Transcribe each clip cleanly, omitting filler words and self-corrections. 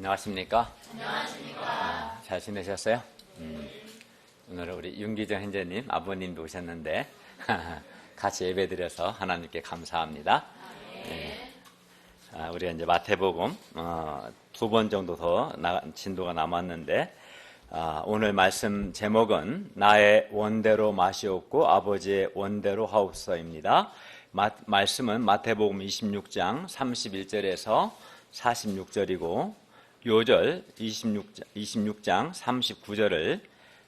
안녕하십니까? 잘 지내셨어요? 오늘 우리 윤기정 형제님, 아버님도 오셨는데 같이 예배드려서 하나님께 감사합니다. 네. 우리가 이제 마태복음 2번 정도 더 진도가 남았는데 오늘 말씀 제목은 나의 원대로 마시옵고 아버지의 원대로 하옵소서입니다. 말씀은 마태복음 26장 31절에서 46절이고 요절 26장 39절을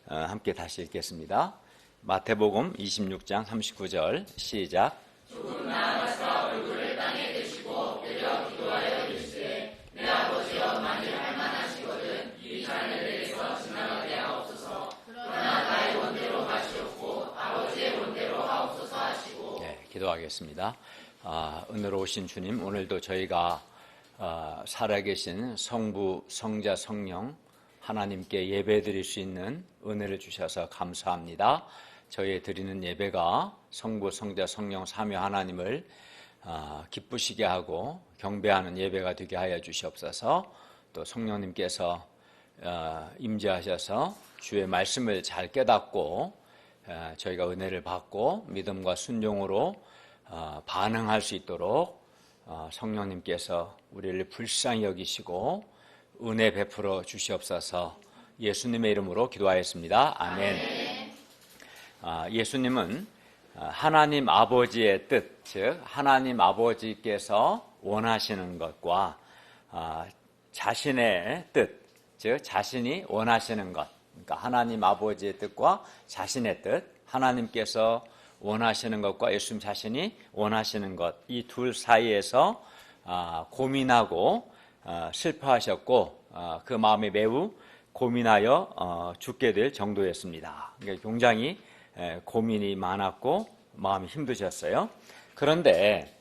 함께 다시 읽겠습니다. 마태복음 26장 39절 시작. 조금 나아가서 얼굴을 땅에 대시고 내려 기도하여 이르시되 내 아버지여 만일 할만하시거든 이 잔을 내게서 지나가게 하옵소서. 그러나 나의 원대로 하시옵고 아버지의 원대로 하옵소서 하시고. 네, 기도하겠습니다. 은혜로 오신 주님, 오늘도 저희가 살아계신 성부, 성자, 성령 하나님께 예배드릴 수 있는 은혜를 주셔서 감사합니다. 저희 드리는 예배가 성부, 성자, 성령 삼위 하나님을 기쁘시게 하고 경배하는 예배가 되게 하여 주시옵소서. 또 성령님께서 임재하셔서 주의 말씀을 잘 깨닫고 저희가 은혜를 받고 믿음과 순종으로 반응할 수 있도록 성령님께서 우리를 불쌍히 여기시고 은혜 베풀어 주시옵소서. 예수님의 이름으로 기도하였습니다. 아멘. 예수님은 하나님 아버지의 뜻, 즉 하나님 아버지께서 원하시는 것과 자신의 뜻, 즉 자신이 원하시는 것, 그러니까 하나님 아버지의 뜻과 자신의 뜻, 하나님께서 원하시는 것과 예수님 자신이 원하시는 것, 이 둘 사이에서 고민하고 슬퍼하셨고 그 마음이 매우 고민하여 죽게 될 정도였습니다. 그러니까 굉장히 고민이 많았고 마음이 힘드셨어요. 그런데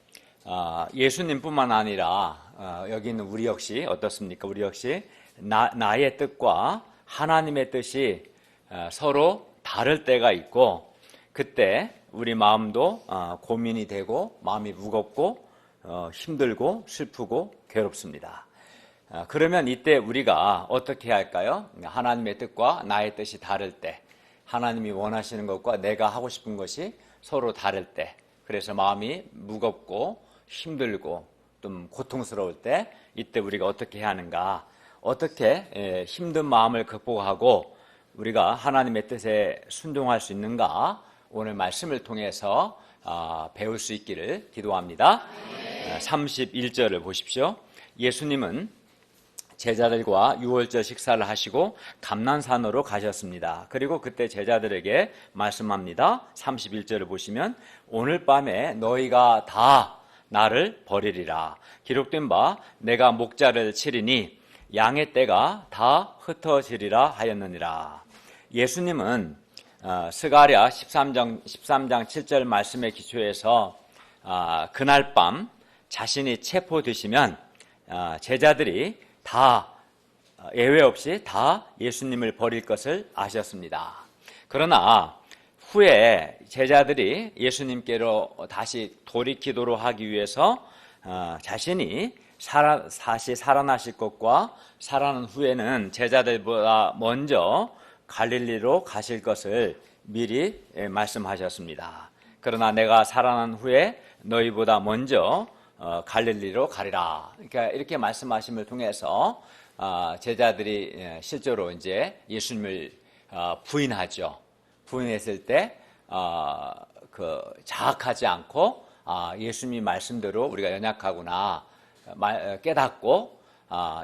예수님뿐만 아니라 여기 있는 우리 역시 어떻습니까? 우리 역시 나의 뜻과 하나님의 뜻이 서로 다를 때가 있고 그때 우리 마음도 고민이 되고 마음이 무겁고 힘들고 슬프고 괴롭습니다. 그러면 이때 우리가 어떻게 할까요? 하나님의 뜻과 나의 뜻이 다를 때, 하나님이 원하시는 것과 내가 하고 싶은 것이 서로 다를 때, 그래서 마음이 무겁고 힘들고 좀 고통스러울 때 이때 우리가 어떻게 해야 하는가, 어떻게 힘든 마음을 극복하고 우리가 하나님의 뜻에 순종할 수 있는가, 오늘 말씀을 통해서 배울 수 있기를 기도합니다. 31절을 보십시오. 예수님은 제자들과 유월절 식사를 하시고 감난산으로 가셨습니다. 그리고 그때 제자들에게 말씀합니다. 31절을 보시면 오늘 밤에 너희가 다 나를 버리리라. 기록된 바 내가 목자를 치리니 양의 떼가 다 흩어지리라 하였느니라. 예수님은 스가랴 13장 7절 말씀의 기초에서 그날 밤 자신이 체포되시면 제자들이 다 예외 없이 다 예수님을 버릴 것을 아셨습니다. 그러나 후에 제자들이 예수님께로 다시 돌이키도록 하기 위해서 자신이 다시 살아나실 것과 살아난 후에는 제자들보다 먼저 갈릴리로 가실 것을 미리 말씀하셨습니다. 그러나 내가 살아난 후에 너희보다 먼저 갈릴리로 가리라. 그러니까 이렇게 말씀하심을 통해서 제자들이 실제로 이제 예수님을 부인하죠. 부인했을 때 자학하지 않고 예수님이 말씀대로 우리가 연약하구나 깨닫고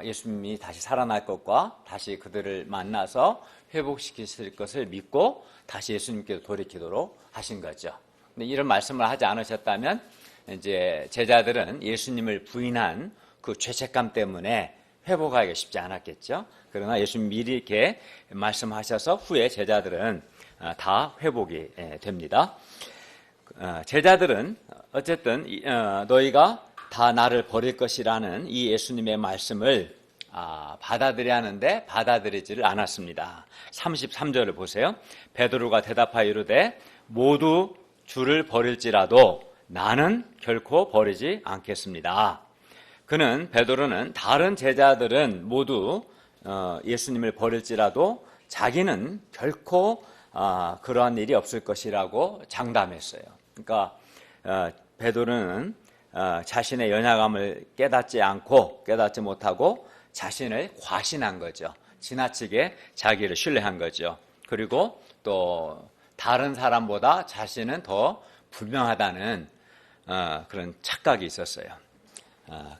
예수님이 다시 살아날 것과 다시 그들을 만나서 회복시키실 것을 믿고 다시 예수님께로 돌이키도록 하신 거죠. 근데 이런 말씀을 하지 않으셨다면 이제 제자들은 예수님을 부인한 그 죄책감 때문에 회복하기가 쉽지 않았겠죠. 그러나 예수님 미리 이렇게 말씀하셔서 후에 제자들은 다 회복이 됩니다. 제자들은 어쨌든 너희가 다 나를 버릴 것이라는 이 예수님의 말씀을 받아들여야 하는데 받아들이지를 않았습니다. 33절을 보세요. 베드로가 대답하여 이르되 모두 주를 버릴지라도 나는 결코 버리지 않겠습니다. 베드로는 다른 제자들은 모두 예수님을 버릴지라도 자기는 결코 그러한 일이 없을 것이라고 장담했어요. 그러니까 베드로는 자신의 연약함을 깨닫지 못하고 자신을 과신한 거죠. 지나치게 자기를 신뢰한 거죠. 그리고 또 다른 사람보다 자신은 더 분명하다는 그런 착각이 있었어요.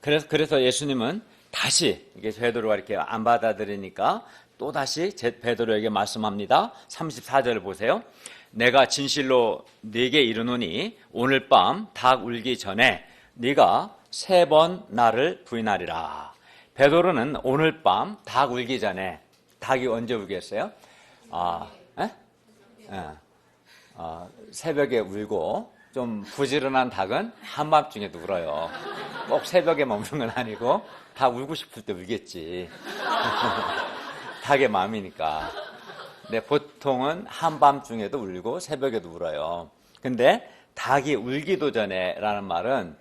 그래서 예수님은 다시 이게 베드로가 이렇게 안 받아들이니까 또 다시 베드로에게 말씀합니다. 34절을 보세요. 내가 진실로 네게 이르노니 오늘 밤 닭 울기 전에 네가 3번 나를 부인하리라. 베드로는 오늘 밤 닭 울기 전에, 닭이 언제 울겠어요? 새벽에 울고, 좀 부지런한 닭은 한밤중에도 울어요. 꼭 새벽에만 우는 건 아니고 다 울고 싶을 때 울겠지. 닭의 마음이니까. 근데 보통은 한밤중에도 울고 새벽에도 울어요. 근데 닭이 울기도 전에라는 말은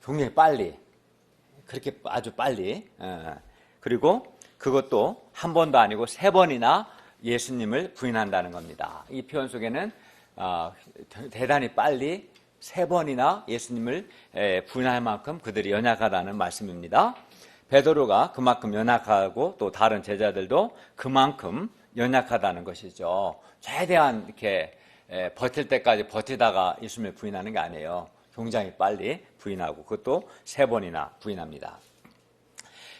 굉장히 빨리, 그렇게 아주 빨리, 그리고 그것도 한 번도 아니고 3번이나 예수님을 부인한다는 겁니다. 이 표현 속에는 대단히 빨리 3번이나 예수님을 부인할 만큼 그들이 연약하다는 말씀입니다. 베드로가 그만큼 연약하고 또 다른 제자들도 그만큼 연약하다는 것이죠. 최대한 이렇게 버틸 때까지 버티다가 예수님을 부인하는 게 아니에요. 굉장히 빨리 부인하고 그것도 3번이나 부인합니다.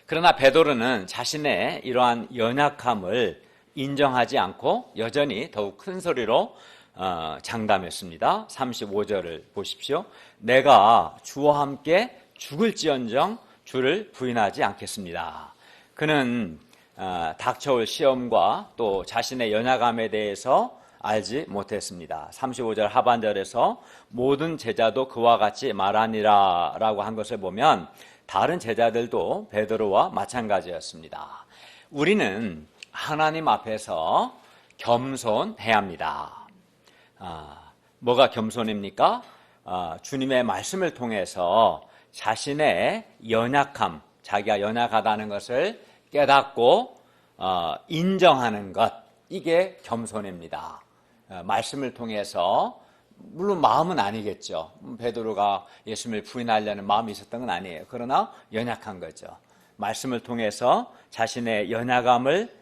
그러나 베드로는 자신의 이러한 연약함을 인정하지 않고 여전히 더욱 큰 소리로 장담했습니다. 35절을 보십시오. 내가 주와 함께 죽을지언정 주를 부인하지 않겠습니다. 그는 닥쳐올 시험과 또 자신의 연약함에 대해서 알지 못했습니다. 35절 하반절에서 모든 제자도 그와 같이 말하니라 라고 한 것을 보면 다른 제자들도 베드로와 마찬가지였습니다. 우리는 하나님 앞에서 겸손해야 합니다. 뭐가 겸손입니까? 주님의 말씀을 통해서 자신의 연약함, 자기가 연약하다는 것을 깨닫고 인정하는 것, 이게 겸손입니다. 말씀을 통해서, 물론 마음은 아니겠죠. 베드로가 예수님을 부인하려는 마음이 있었던 건 아니에요. 그러나 연약한 거죠. 말씀을 통해서 자신의 연약함을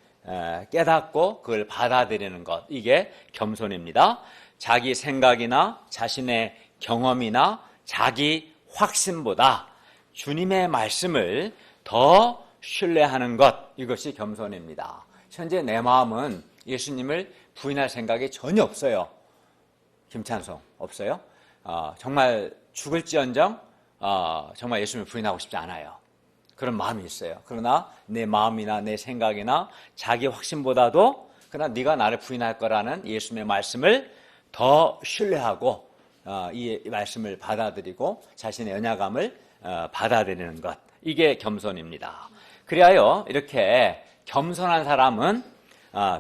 깨닫고 그걸 받아들이는 것, 이게 겸손입니다. 자기 생각이나 자신의 경험이나 자기 확신보다 주님의 말씀을 더 신뢰하는 것, 이것이 겸손입니다. 현재 내 마음은 예수님을 부인할 생각이 전혀 없어요. 김찬송 없어요? 정말 죽을지언정 정말 예수님을 부인하고 싶지 않아요. 그런 마음이 있어요. 그러나 내 마음이나 내 생각이나 자기 확신보다도 그러나 네가 나를 부인할 거라는 예수님의 말씀을 더 신뢰하고 이 말씀을 받아들이고 자신의 연약함을 받아들이는 것, 이게 겸손입니다. 그리하여 이렇게 겸손한 사람은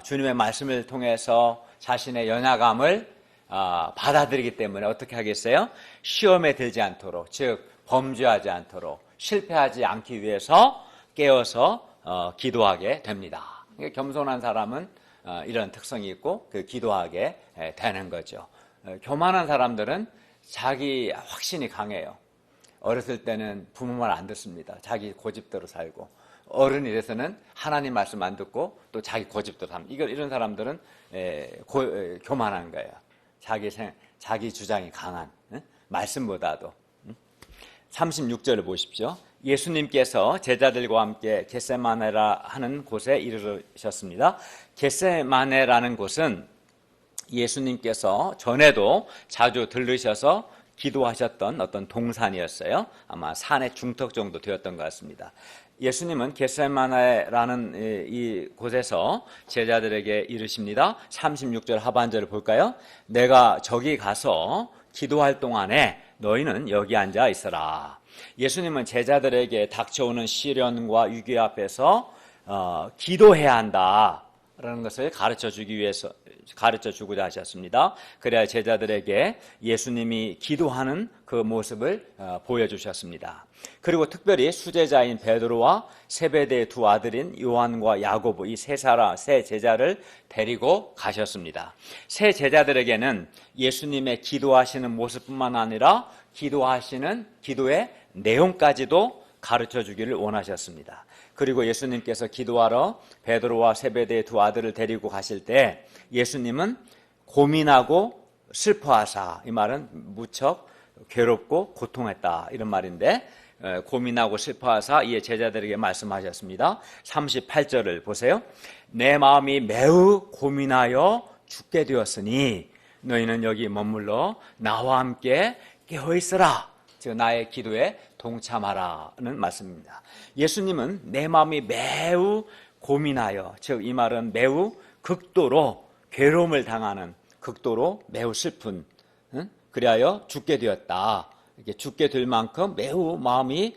주님의 말씀을 통해서 자신의 연약함을 받아들이기 때문에 어떻게 하겠어요? 시험에 들지 않도록, 즉 범죄하지 않도록, 실패하지 않기 위해서 깨어서 기도하게 됩니다. 겸손한 사람은 이런 특성이 있고 그 기도하게 되는 거죠. 교만한 사람들은 자기 확신이 강해요. 어렸을 때는 부모 말 안 듣습니다. 자기 고집대로 살고, 어른이 돼서는 하나님 말씀 안 듣고 또 자기 고집대로 삽니다. 이런 사람들은 교만한 거예요. 자기 주장이 강한, 말씀보다도. 36절을 보십시오. 예수님께서 제자들과 함께 겟세마네라 하는 곳에 이르셨습니다. 겟세마네라는 곳은 예수님께서 전에도 자주 들르셔서 기도하셨던 어떤 동산이었어요. 아마 산의 중턱 정도 되었던 것 같습니다. 예수님은 겟세마네라는 이 곳에서 제자들에게 이르십니다. 36절 하반절을 볼까요? 내가 저기 가서 기도할 동안에 너희는 여기 앉아 있어라. 예수님은 제자들에게 닥쳐오는 시련과 위기 앞에서 기도해야 한다라고 라는 것을 가르쳐 주고자 하셨습니다. 그래야 제자들에게 예수님이 기도하는 그 모습을 보여주셨습니다. 그리고 특별히 수제자인 베드로와 세베대의 두 아들인 요한과 야고보 이 세 제자를 데리고 가셨습니다. 세 제자들에게는 예수님의 기도하시는 모습뿐만 아니라 기도하시는 기도의 내용까지도 가르쳐 주기를 원하셨습니다. 그리고 예수님께서 기도하러 베드로와 세베대의 두 아들을 데리고 가실 때 예수님은 고민하고 슬퍼하사, 이 말은 무척 괴롭고 고통했다 이런 말인데, 고민하고 슬퍼하사 이에 제자들에게 말씀하셨습니다. 38절을 보세요. 내 마음이 매우 고민하여 죽게 되었으니 너희는 여기 머물러 나와 함께 깨어있으라, 즉 나의 기도에 동참하라는 말씀입니다. 예수님은 내 마음이 매우 고민하여, 즉 이 말은 매우 극도로 괴로움을 당하는, 극도로 매우 슬픈, 그리하여 죽게 되었다. 이렇게 죽게 될 만큼 매우 마음이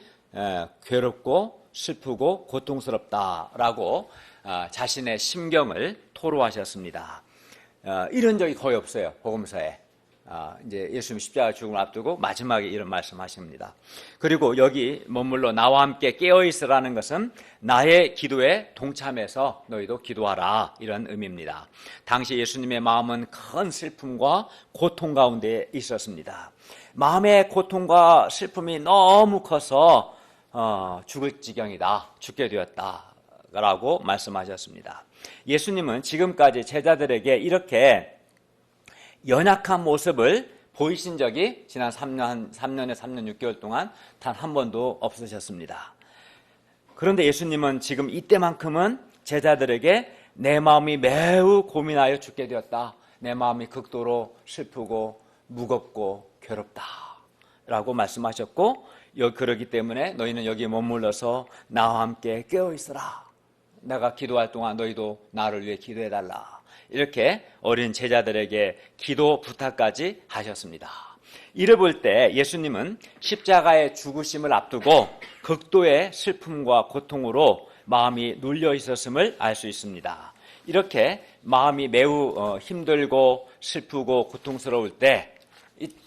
괴롭고 슬프고 고통스럽다라고 자신의 심경을 토로하셨습니다. 이런 적이 거의 없어요, 복음서에. 이제 예수님 십자가 죽음을 앞두고 마지막에 이런 말씀하십니다. 그리고 여기 머물러 나와 함께 깨어있으라는 것은 나의 기도에 동참해서 너희도 기도하라, 이런 의미입니다. 당시 예수님의 마음은 큰 슬픔과 고통 가운데 있었습니다. 마음의 고통과 슬픔이 너무 커서 죽을 지경이다, 죽게 되었다 라고 말씀하셨습니다. 예수님은 지금까지 제자들에게 이렇게 연약한 모습을 보이신 적이 지난 3년에 3년 6개월 동안 단 한 번도 없으셨습니다. 그런데 예수님은 지금 이때만큼은 제자들에게 내 마음이 매우 고민하여 죽게 되었다, 내 마음이 극도로 슬프고 무겁고 괴롭다 라고 말씀하셨고, 그러기 때문에 너희는 여기 머물러서 나와 함께 깨어있으라, 내가 기도할 동안 너희도 나를 위해 기도해달라, 이렇게 어린 제자들에게 기도 부탁까지 하셨습니다. 이를 볼 때 예수님은 십자가의 죽으심을 앞두고 극도의 슬픔과 고통으로 마음이 눌려 있었음을 알 수 있습니다. 이렇게 마음이 매우 힘들고 슬프고 고통스러울 때,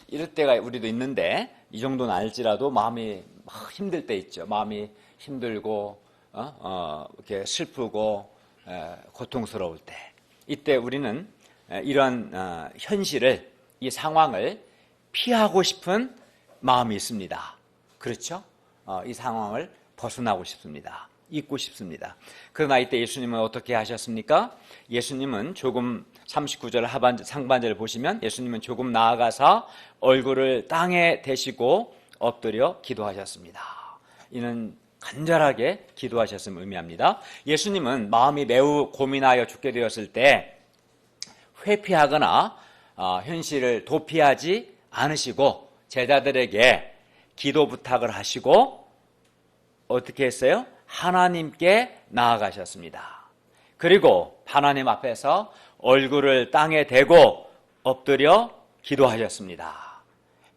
이럴 때가 우리도 있는데, 이 정도는 알지라도 마음이 막 힘들 때 있죠. 마음이 힘들고 이렇게 슬프고 고통스러울 때, 이때 우리는 이런 현실을, 이 상황을 피하고 싶은 마음이 있습니다. 그렇죠? 이 상황을 벗어나고 싶습니다. 잊고 싶습니다. 그러나 이때 예수님은 어떻게 하셨습니까? 예수님은 조금 39절 상반절을 보시면 예수님은 조금 나아가서 얼굴을 땅에 대시고 엎드려 기도하셨습니다. 이는 간절하게 기도하셨음을 의미합니다. 예수님은 마음이 매우 고민하여 죽게 되었을 때 회피하거나 현실을 도피하지 않으시고 제자들에게 기도 부탁을 하시고 어떻게 했어요? 하나님께 나아가셨습니다. 그리고 하나님 앞에서 얼굴을 땅에 대고 엎드려 기도하셨습니다.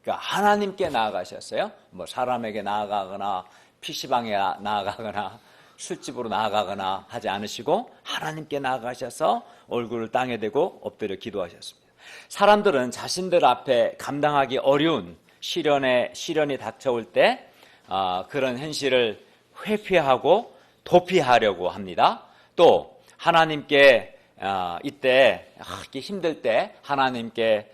그러니까 하나님께 나아가셨어요. 뭐 사람에게 나아가거나 PC방에 나아가거나 술집으로 나아가거나 하지 않으시고 하나님께 나아가셔서 얼굴을 땅에 대고 엎드려 기도하셨습니다. 사람들은 자신들 앞에 감당하기 어려운 시련이 닥쳐올 때 그런 현실을 회피하고 도피하려고 합니다. 또 하나님께 이때 힘들 때 하나님께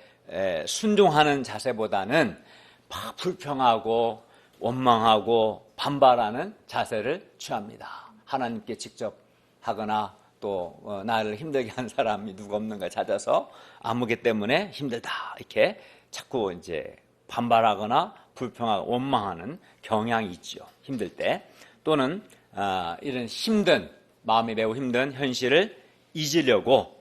순종하는 자세보다는 막 불평하고 원망하고 반발하는 자세를 취합니다. 하나님께 직접 하거나 또 나를 힘들게 한 사람이 누가 없는가 찾아서 아무개 때문에 힘들다 이렇게 자꾸 이제 반발하거나 불평하고 원망하는 경향이 있죠. 힘들 때 또는 이런 마음이 매우 힘든 현실을 잊으려고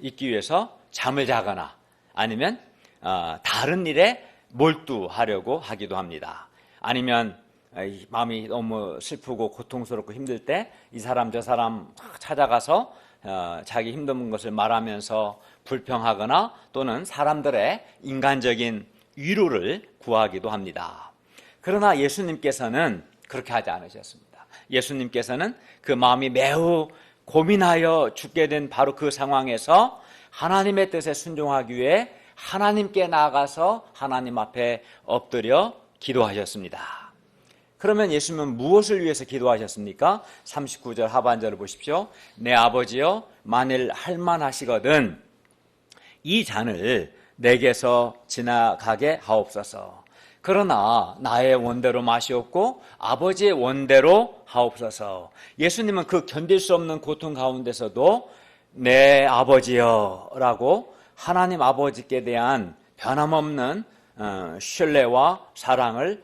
잊기 위해서 잠을 자거나 아니면 다른 일에 몰두하려고 하기도 합니다. 아니면 마음이 너무 슬프고 고통스럽고 힘들 때 이 사람 저 사람 찾아가서 자기 힘든 것을 말하면서 불평하거나 또는 사람들의 인간적인 위로를 구하기도 합니다. 그러나 예수님께서는 그렇게 하지 않으셨습니다. 예수님께서는 그 마음이 매우 고민하여 죽게 된 바로 그 상황에서 하나님의 뜻에 순종하기 위해 하나님께 나아가서 하나님 앞에 엎드려 기도하셨습니다. 그러면 예수님은 무엇을 위해서 기도하셨습니까? 39절 하반절을 보십시오. 내 아버지여, 만일 할만하시거든 이 잔을 내게서 지나가게 하옵소서. 그러나 나의 원대로 마시옵고 아버지의 원대로 하옵소서. 예수님은 그 견딜 수 없는 고통 가운데서도 내 아버지여 라고 하나님 아버지께 대한 변함없는 신뢰와 사랑을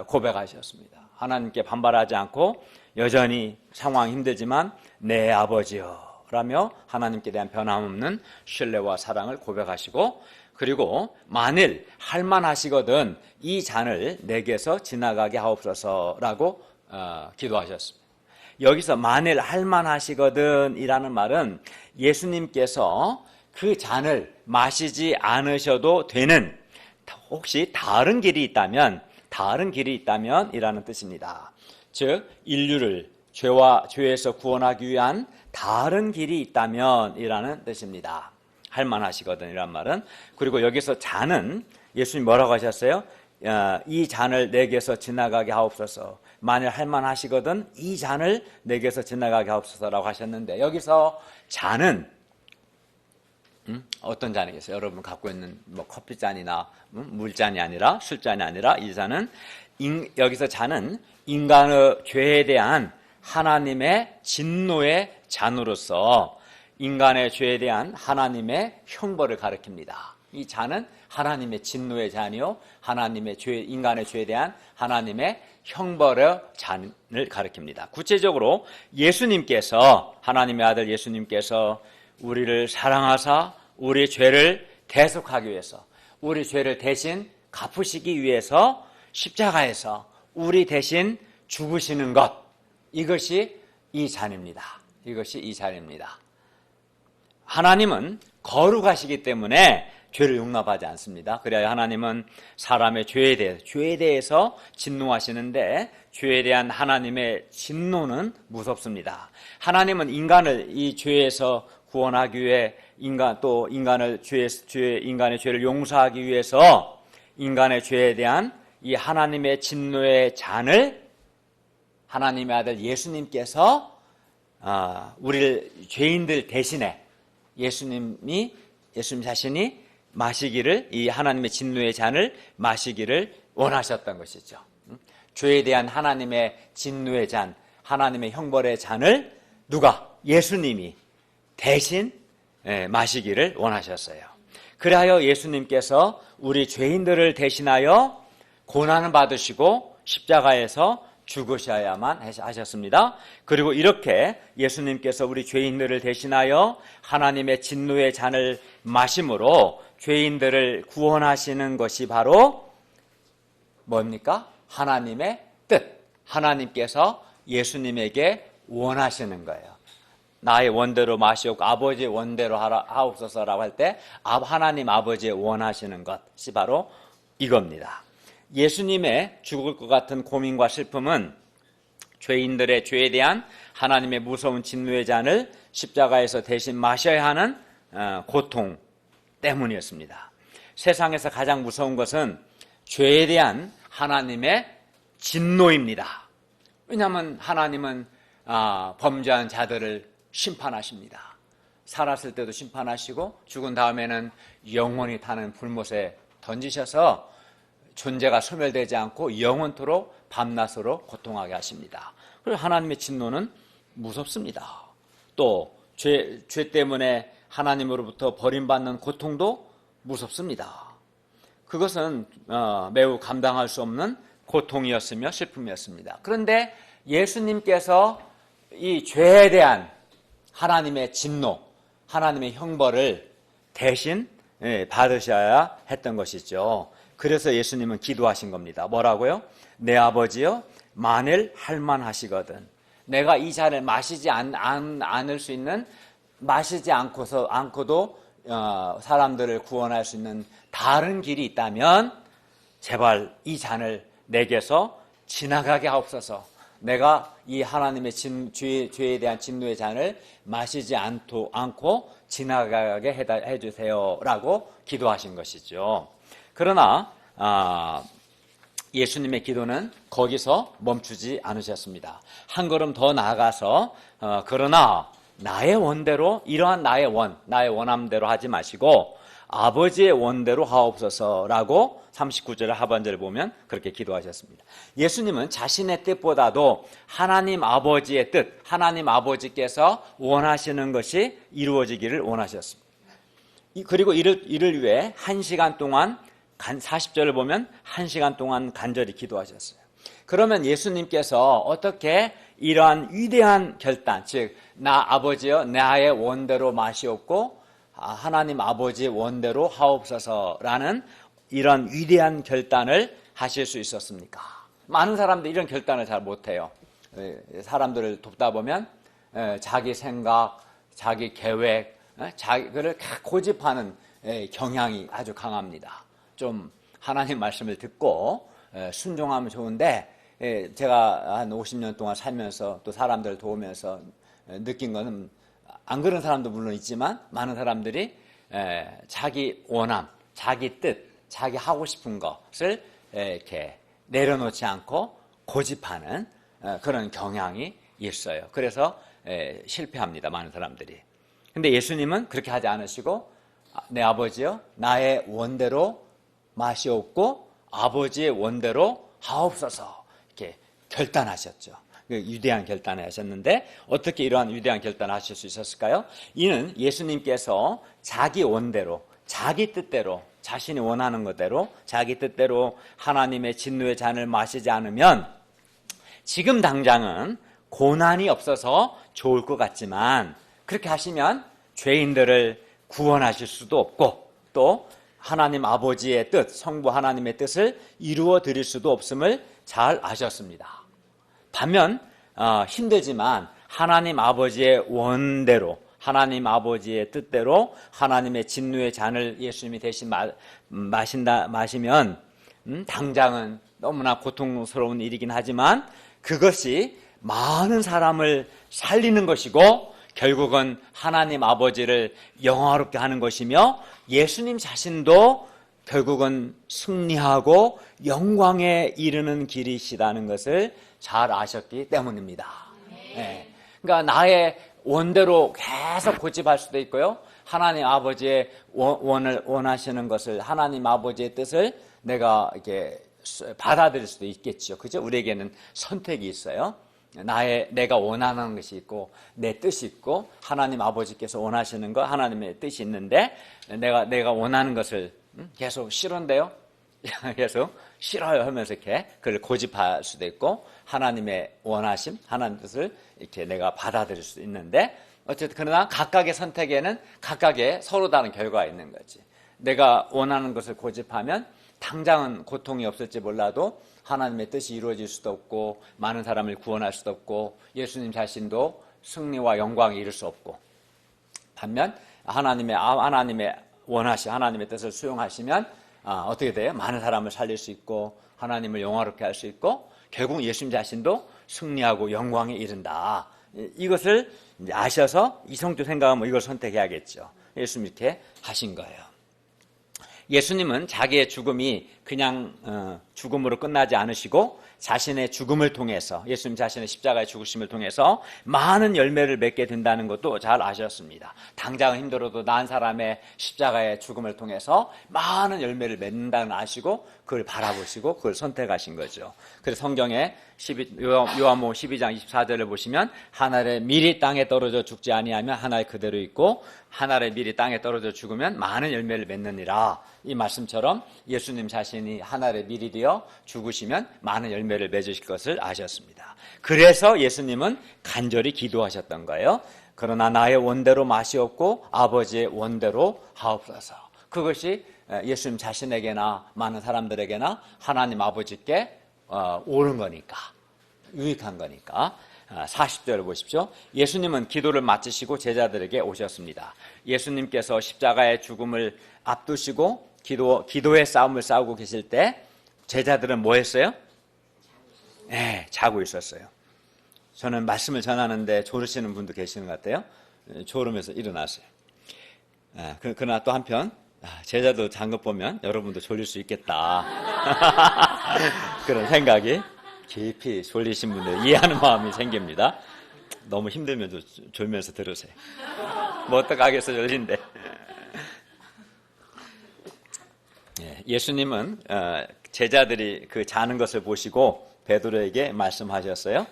고백하셨습니다. 하나님께 반발하지 않고 여전히 상황이 힘들지만 내 아버지여 라며 하나님께 대한 변함없는 신뢰와 사랑을 고백하시고, 그리고 만일 할만하시거든 이 잔을 내게서 지나가게 하옵소서라고 기도하셨습니다. 여기서 만일 할만하시거든 이라는 말은 예수님께서 그 잔을 마시지 않으셔도 되는, 혹시 다른 길이 있다면 이라는 뜻입니다. 즉 인류를 죄에서 구원하기 위한 다른 길이 있다면 이라는 뜻입니다. 할만하시거든 이란 말은. 그리고 여기서 잔은 예수님 뭐라고 하셨어요? 이 잔을 내게서 지나가게 하옵소서. 만일 할만하시거든 이 잔을 내게서 지나가게 하옵소서라고 하셨는데, 여기서 잔은 어떤 잔이겠어요? 여러분 갖고 있는 뭐 커피잔이나 물잔이 아니라, 술잔이 아니라, 이 잔은 여기서 잔은 인간의 죄에 대한 하나님의 진노의 잔으로서 인간의 죄에 대한 하나님의 형벌을 가리킵니다. 이 잔은 하나님의 진노의 잔이요, 인간의 죄에 대한 하나님의 형벌의 잔을 가리킵니다. 구체적으로 예수님께서, 하나님의 아들 예수님께서 우리를 사랑하사 우리 죄를 대속하기 위해서, 우리 죄를 대신 갚으시기 위해서 십자가에서 우리 대신 죽으시는 것, 이것이 이 잔입니다. 이것이 이 잔입니다. 하나님은 거룩하시기 때문에 죄를 용납하지 않습니다. 그래야 하나님은 사람의 죄에 대해서 진노하시는데, 죄에 대한 하나님의 진노는 무섭습니다. 하나님은 인간을 이 죄에서 구원하기 위해 인간의 죄를 용서하기 위해서 인간의 죄에 대한 이 하나님의 진노의 잔을 하나님의 아들 예수님께서 우리를 죄인들 대신에 예수님 자신이 마시기를, 이 하나님의 진노의 잔을 마시기를 원하셨던 것이죠. 죄에 대한 하나님의 진노의 잔, 하나님의 형벌의 잔을 누가? 예수님이 대신 마시기를 원하셨어요. 그리하여 예수님께서 우리 죄인들을 대신하여 고난을 받으시고 십자가에서 죽으셔야만 하셨습니다. 그리고 이렇게 예수님께서 우리 죄인들을 대신하여 하나님의 진노의 잔을 마심으로 죄인들을 구원하시는 것이 바로 뭡니까? 하나님의 뜻. 하나님께서 예수님에게 원하시는 거예요. 나의 원대로 마시옵고 아버지의 원대로 하옵소서라고 할 때 하나님 아버지의 원하시는 것이 바로 이겁니다. 예수님의 죽을 것 같은 고민과 슬픔은 죄인들의 죄에 대한 하나님의 무서운 진노의 잔을 십자가에서 대신 마셔야 하는 고통 때문이었습니다. 세상에서 가장 무서운 것은 죄에 대한 하나님의 진노입니다. 왜냐하면 하나님은 범죄한 자들을 심판하십니다. 살았을 때도 심판하시고 죽은 다음에는 영원히 타는 불못에 던지셔서 존재가 소멸되지 않고 영원토록 밤낮으로 고통하게 하십니다. 그리고 하나님의 진노는 무섭습니다. 또 죄 때문에 하나님으로부터 버림받는 고통도 무섭습니다. 그것은 매우 감당할 수 없는 고통이었으며 슬픔이었습니다. 그런데 예수님께서 이 죄에 대한 하나님의 진노, 하나님의 형벌을 대신 받으셔야 했던 것이죠. 그래서 예수님은 기도하신 겁니다. 뭐라고요? 내 아버지여, 만일 할만하시거든 내가 이 잔을 마시지 않을 수 있는, 마시지 않고도 사람들을 구원할 수 있는 다른 길이 있다면 제발 이 잔을 내게서 지나가게 하옵소서. 내가 이 하나님의 죄에 대한 진노의 잔을 마시지 않고 지나가게 해주세요 라고 기도하신 것이죠. 그러나 예수님의 기도는 거기서 멈추지 않으셨습니다. 한 걸음 더 나아가서 그러나 나의 원대로, 이러한 나의 원함대로 하지 마시고 아버지의 원대로 하옵소서라고 39절 하반절을 보면 그렇게 기도하셨습니다. 예수님은 자신의 뜻보다도 하나님 아버지의 뜻, 하나님 아버지께서 원하시는 것이 이루어지기를 원하셨습니다. 그리고 이를 위해 1시간 동안 40절을 보면 1시간 동안 간절히 기도하셨어요. 그러면 예수님께서 어떻게 이러한 위대한 결단, 즉 나 아버지여 나의 원대로 마시옵고 하나님 아버지의 원대로 하옵소서라는 이런 위대한 결단을 하실 수 있었습니까? 많은 사람들이 이런 결단을 잘 못해요. 사람들을 돕다 보면 자기 생각, 자기 계획, 자기를 고집하는 경향이 아주 강합니다. 좀 하나님 말씀을 듣고 순종하면 좋은데, 제가 한 50년 동안 살면서 또 사람들을 도우면서 느낀 거는, 안 그런 사람도 물론 있지만 많은 사람들이 자기 원함, 자기 뜻, 자기 하고 싶은 것을 이렇게 내려놓지 않고 고집하는 그런 경향이 있어요. 그래서 실패합니다, 많은 사람들이. 근데 예수님은 그렇게 하지 않으시고 내 아버지여 나의 원대로 마시옵고 아버지의 원대로 하옵소서 이렇게 결단하셨죠. 위대한 결단을 하셨는데 어떻게 이러한 위대한 결단을 하실 수 있었을까요? 이는 예수님께서 자기 원대로, 자기 뜻대로, 자신이 원하는 것대로, 자기 뜻대로 하나님의 진노의 잔을 마시지 않으면 지금 당장은 고난이 없어서 좋을 것 같지만, 그렇게 하시면 죄인들을 구원하실 수도 없고 또 하나님 아버지의 뜻, 성부 하나님의 뜻을 이루어 드릴 수도 없음을 잘 아셨습니다. 반면 힘들지만 하나님 아버지의 원대로, 하나님 아버지의 뜻대로 하나님의 진노의 잔을 예수님이 대신 마시면 당장은 너무나 고통스러운 일이긴 하지만 그것이 많은 사람을 살리는 것이고 결국은 하나님 아버지를 영화롭게 하는 것이며 예수님 자신도 결국은 승리하고 영광에 이르는 길이시라는 것을 잘 아셨기 때문입니다. 네. 그러니까 나의 원대로 계속 고집할 수도 있고요. 하나님 아버지의 원하시는 것을, 하나님 아버지의 뜻을 내가 이렇게 받아들일 수도 있겠죠. 그죠? 우리에게는 선택이 있어요. 내가 원하는 것이 있고 내 뜻이 있고 하나님 아버지께서 원하시는 것, 하나님의 뜻이 있는데 내가 원하는 것을 계속 싫은데요. 계속 싫어요 하면서 이렇게 그걸 고집할 수도 있고 하나님의 원하심, 하나님 뜻을 이렇게 내가 받아들일 수도 있는데 어쨌든 그러나 각각의 선택에는 각각의 서로 다른 결과가 있는 거지. 내가 원하는 것을 고집하면 당장은 고통이 없을지 몰라도 하나님의 뜻이 이루어질 수도 없고 많은 사람을 구원할 수도 없고 예수님 자신도 승리와 영광에 이를 수 없고, 반면 하나님의 하나님의 뜻을 수용하시면 어떻게 돼요? 많은 사람을 살릴 수 있고 하나님을 영화롭게 할 수 있고 결국 예수님 자신도 승리하고 영광에 이른다. 이것을 아셔서 이성적으로 생각하면 이걸 선택해야겠죠. 예수님 이렇게 하신 거예요. 예수님은 자기의 죽음이 그냥 죽음으로 끝나지 않으시고 자신의 죽음을 통해서, 예수님 자신의 십자가의 죽으심을 통해서 많은 열매를 맺게 된다는 것도 잘 아셨습니다. 당장은 힘들어도 난 사람의 십자가의 죽음을 통해서 많은 열매를 맺는다는 아시고 그걸 바라보시고 그걸 선택하신 거죠. 그래서 성경에 요한복음 12장 24절을 보시면 한 알의 밀이 땅에 떨어져 죽지 아니하면 한 알 그대로 있고 한 알의 밀이 땅에 떨어져 죽으면 많은 열매를 맺느니라. 이 말씀처럼 예수님 자신이 한 알의 밀이 되어 죽으시면 많은 열매를 맺으실 것을 아셨습니다. 그래서 예수님은 간절히 기도하셨던 거예요. 그러나 나의 원대로 마시옵고 아버지의 원대로 하옵소서. 그것이 예수님 자신에게나 많은 사람들에게나 하나님 아버지께 옳은 거니까, 유익한 거니까. 40절을 보십시오. 예수님은 기도를 마치시고 제자들에게 오셨습니다. 예수님께서 십자가의 죽음을 앞두시고 기도의 싸움을 싸우고 계실 때 제자들은 뭐 했어요? 네, 자고 있었어요. 저는 말씀을 전하는데 졸으시는 분도 계시는 것 같아요. 졸으면서 일어나세요. 그러나 또 한편 제자도 장급 보면 여러분도 졸릴 수 있겠다. 그런 생각이 깊이 졸리신 분들 이해하는 마음이 생깁니다. 너무 힘들면 졸면서 들으세요. 뭐 어떡하겠어 졸린데. 예수님은 제자들이 그 자는 것을 보시고 베드로에게 말씀하셨어요.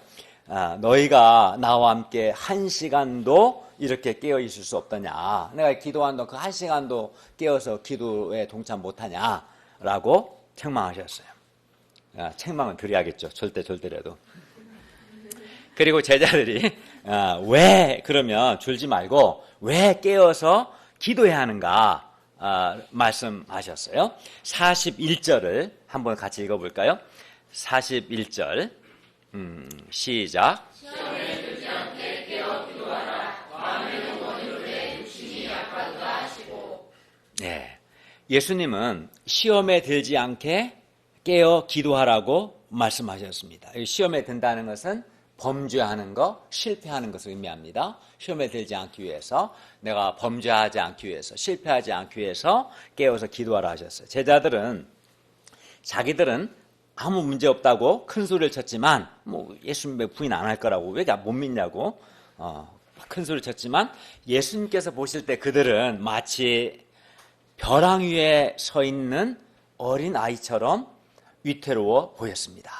너희가 나와 함께 1시간도 이렇게 깨어 있을 수 없더냐. 내가 기도한 그 1시간도 깨어서 기도에 동참 못하냐 라고 책망하셨어요. 책망은 드려야겠죠. 절대라도. 그리고 제자들이 왜 그러면 졸지 말고 왜 깨어서 기도해야 하는가 말씀하셨어요. 41절을 한번 같이 읽어볼까요? 41절 시작. 시험에 들지 않게 깨어 기도하라. 마음에는 원이로되 육신이 약하도다 하시고. 네, 예수님은 시험에 들지 않게 깨어 기도하라고 말씀하셨습니다. 시험에 든다는 것은 범죄하는 것, 실패하는 것을 의미합니다. 시험에 들지 않기 위해서, 내가 범죄하지 않기 위해서, 실패하지 않기 위해서 깨어서 기도하라 하셨어요. 제자들은 자기들은 아무 문제 없다고 큰 소리를 쳤지만 예수님 부인 안 할 거라고 왜 못 믿냐고 큰 소리를 쳤지만 예수님께서 보실 때 그들은 마치 벼랑 위에 서 있는 어린 아이처럼 위태로워 보였습니다.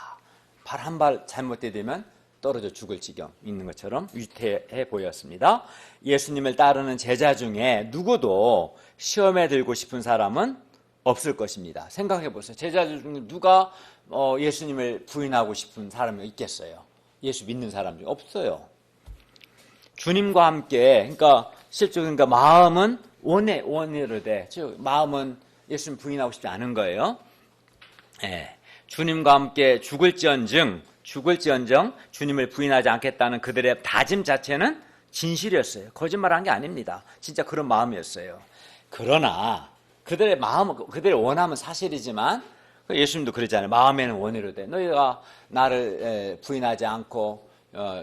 발 한 발 잘못되면 떨어져 죽을 지경 있는 것처럼 위태해 보였습니다. 예수님을 따르는 제자 중에 누구도 시험에 들고 싶은 사람은 없을 것입니다. 생각해 보세요. 제자들 중에 누가 예수님을 부인하고 싶은 사람이 있겠어요? 예수 믿는 사람 중에 없어요. 주님과 함께, 그러니까 실제로 마음은 원해로 돼. 즉 마음은 예수님 부인하고 싶지 않은 거예요. 주님과 함께 죽을지언정 주님을 부인하지 않겠다는 그들의 다짐 자체는 진실이었어요. 거짓말한 게 아닙니다. 진짜 그런 마음이었어요. 그러나 그들의 원함은 사실이지만 예수님도 그러잖아요. 마음에는 원해로 돼. 너희가 나를 부인하지 않고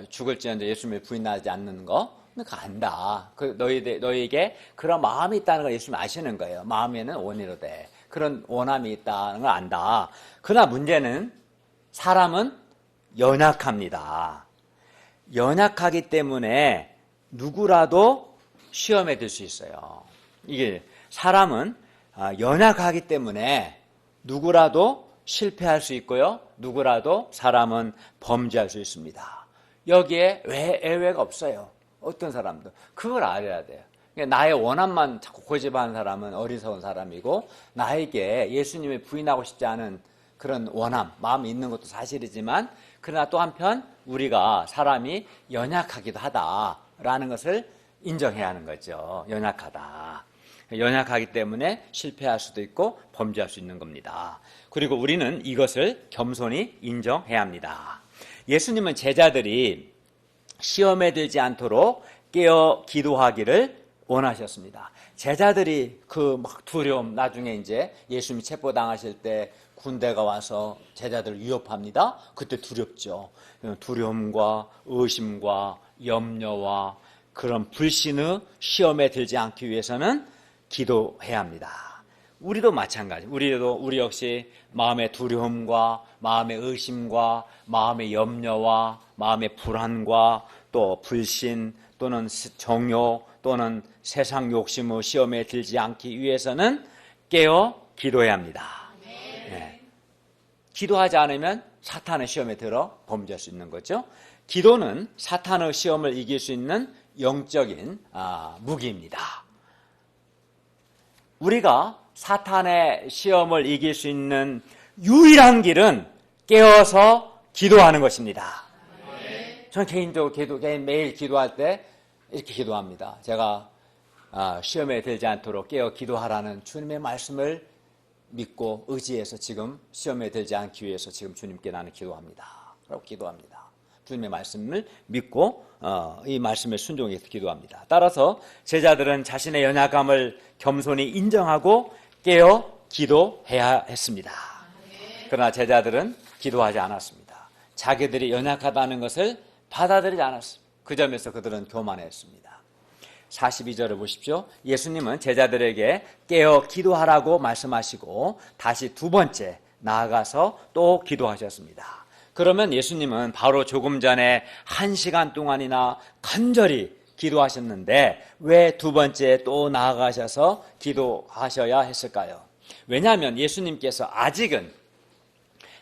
죽을지언정 예수님을 부인하지 않는 거 그러니까 안다. 너희에게 그런 마음이 있다는 걸 예수님 아시는 거예요. 마음에는 원해로 돼. 그런 원함이 있다는 걸 안다. 그러나 문제는 사람은 연약합니다. 연약하기 때문에 누구라도 시험에 들 수 있어요. 이게 사람은 연약하기 때문에 누구라도 실패할 수 있고요. 누구라도 사람은 범죄할 수 있습니다. 여기에 왜 예외가 없어요. 어떤 사람도. 그걸 알아야 돼요. 나의 원함만 자꾸 고집하는 사람은 어리석은 사람이고 나에게 예수님을 부인하고 싶지 않은 그런 원함, 마음이 있는 것도 사실이지만 그러나 또 한편 우리가 사람이 연약하기도 하다라는 것을 인정해야 하는 거죠. 연약하다. 연약하기 때문에 실패할 수도 있고 범죄할 수 있는 겁니다. 그리고 우리는 이것을 겸손히 인정해야 합니다. 예수님은 제자들이 시험에 들지 않도록 깨어 기도하기를 원하셨습니다. 제자들이 막 두려움, 나중에 이제 예수님이 체포당하실 때 군대가 와서 제자들을 위협합니다. 그때 두렵죠. 두려움과 의심과 염려와 그런 불신의 시험에 들지 않기 위해서는 기도해야 합니다. 우리도 마찬가지. 우리 역시 마음의 두려움과 마음의 의심과 마음의 염려와 마음의 불안과 또 불신 또는 정욕 또는 세상 욕심의 시험에 들지 않기 위해서는 깨어 기도해야 합니다. 네. 기도하지 않으면 사탄의 시험에 들어 범죄할 수 있는 거죠. 기도는 사탄의 시험을 이길 수 있는 영적인 무기입니다. 우리가 사탄의 시험을 이길 수 있는 유일한 길은 깨어서 기도하는 것입니다. 저는 개인적으로 매일 기도할 때 이렇게 기도합니다. 제가 시험에 들지 않도록 깨어 기도하라는 주님의 말씀을 믿고 의지해서 지금 시험에 들지 않기 위해서 지금 주님께 나는 기도합니다. 라고 기도합니다. 주님의 말씀을 믿고 이 말씀에 순종해서 기도합니다. 따라서 제자들은 자신의 연약함을 겸손히 인정하고 깨어 기도해야 했습니다. 그러나 제자들은 기도하지 않았습니다. 자기들이 연약하다는 것을 받아들이지 않았습니다. 그 점에서 그들은 교만했습니다. 42절을 보십시오. 예수님은 제자들에게 깨어 기도하라고 말씀하시고 다시 두 번째 나아가서 또 기도하셨습니다. 그러면 예수님은 바로 조금 전에 1시간 동안이나 간절히 기도하셨는데 왜 두 번째 또 나아가셔서 기도하셔야 했을까요? 왜냐하면 예수님께서 아직은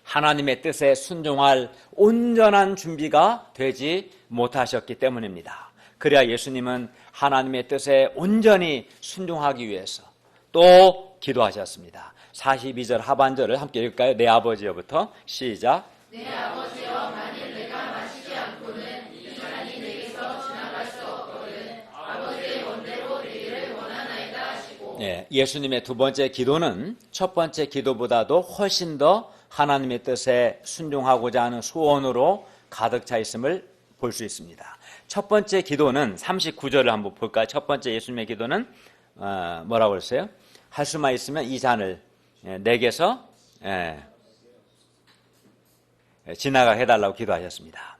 하나님의 뜻에 순종할 온전한 준비가 되지 못하셨기 때문입니다. 그래야 예수님은 하나님의 뜻에 온전히 순종하기 위해서 또 기도하셨습니다. 42절 하반절을 함께 읽을까요? 내 아버지여부터 시작. 내 아버지여, 만일 내가 마시지 않고는 이 잔이 내게서 지나갈 수 없거든 아버지의 원대로 되기를 원하나이다 하시고. 예수님의 두 번째 기도는 첫 번째 기도보다도 훨씬 더 하나님의 뜻에 순종하고자 하는 소원으로 가득 차 있음을 볼 수 있습니다. 첫 번째 기도는 39절을 한번 볼까요? 첫 번째 예수님의 기도는 뭐라고 했어요? 할 수만 있으면 이 잔을 내게서 지나가게 해달라고 기도하셨습니다.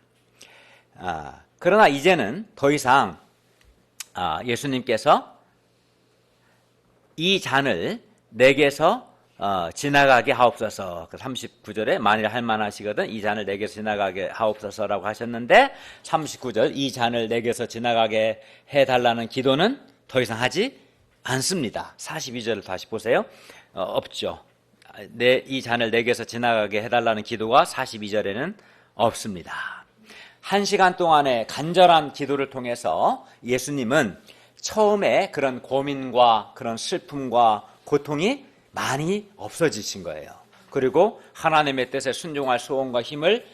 그러나 이제는 더 이상 예수님께서 이 잔을 내게서 지나가게 하옵소서. 39절에 만일 할 만하시거든 이 잔을 내게서 지나가게 하옵소서라고 하셨는데 39절 이 잔을 내게서 지나가게 해달라는 기도는 더 이상 하지 않습니다. 42절을 다시 보세요. 없죠. 이 잔을 내게서 지나가게 해달라는 기도가 42절에는 없습니다. 1시간 동안의 간절한 기도를 통해서 예수님은 처음에 그런 고민과 그런 슬픔과 고통이 많이 없어지신 거예요. 그리고 하나님의 뜻에 순종할 소원과 힘을